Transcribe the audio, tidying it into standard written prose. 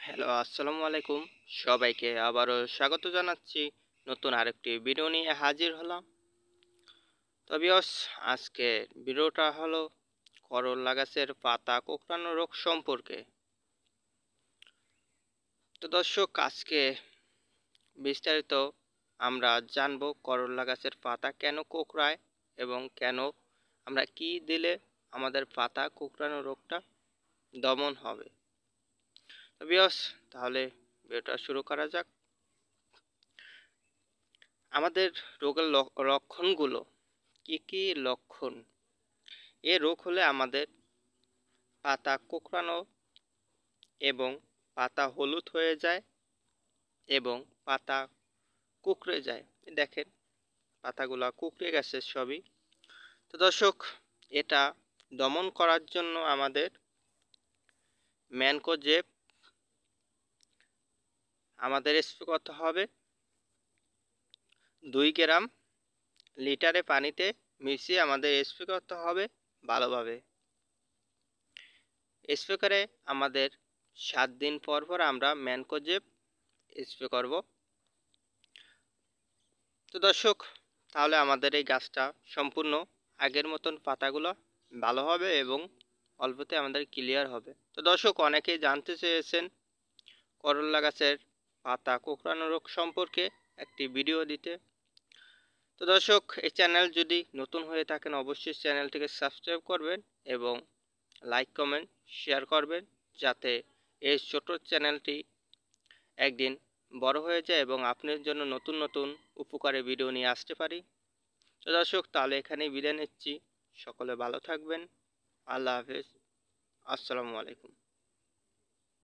Hello, আসসালামু আলাইকুম। সবাইকে আবারও স্বাগত জানাচ্ছি। নতুন আরেকটি ভিডিও নিয়ে হাজির হলাম। তো ভিউয়ার্স, আজকে ভিডিওটা হলো করল্লা গাছের পাতা কোঁকড়ানো রোগ সম্পর্কে। তো দর্শক, আজকে বিস্তারিত আমরা জানব করল্লা গাছের পাতা কেন কোঁকড়ায় এবং কেন আমরা কি দিলে আমাদের পাতা কোঁকড়ানো রোগটা দমন হবে। তো ভিউয়ার্স, তাহলে ভিডিওটা শুরু করা যাক। আমাদের রোগের লক্ষণগুলো কি কি লক্ষণ? এ রোগ হলে আমাদের পাতা কোঁকড়ানো এবং পাতা হলুদ হয়ে যায় এবং পাতা কুঁকড়ে যায়। দেখেন, পাতাগুলা কুঁকড়ে গেছে সবই। তো দর্শক, এটা দমন করার জন্য আমাদের ম্যানকোজেব স্প্রে করতে হবে 2 গ্রাম লিটারে পানিতে মিশিয়ে আমাদের স্প্রে করতে হবে ভালোভাবে। স্প্রে করে আমাদের 7 দিন পর পর আমরা ম্যানকোজেব স্প্রে করব। তো দর্শক, তাহলে আমাদের এই গাছটা সম্পূর্ণ আগের মতন পাতাগুলো ভালো হবে এবং অল্পতে আমাদের ক্লিয়ার হবে। তো দর্শক, অনেকেই জানতে চেয়েছেন করল্লা গাছের পাতা কোঁকড়ানো রোগ সম্পর্কে একটি ভিডিও দিতে। তো দর্শক, এই চ্যানেল যদি নতুন হয়ে থাকেন অবশ্যই চ্যানেলটিকে সাবস্ক্রাইব করবেন এবং লাইক কমেন্ট শেয়ার করবেন, যাতে এই ছোট চ্যানেলটি একদিন বড় হয়ে যায় এবং আপনার জন্য নতুন নতুন উপকারী ভিডিও নিয়ে আসতে পারি। তো দর্শক, তাহলে এখানেই বিদায় নিচ্ছি। সকলে ভালো থাকবেন। আল্লাহ হাফেজ। আসসালামু আলাইকুম।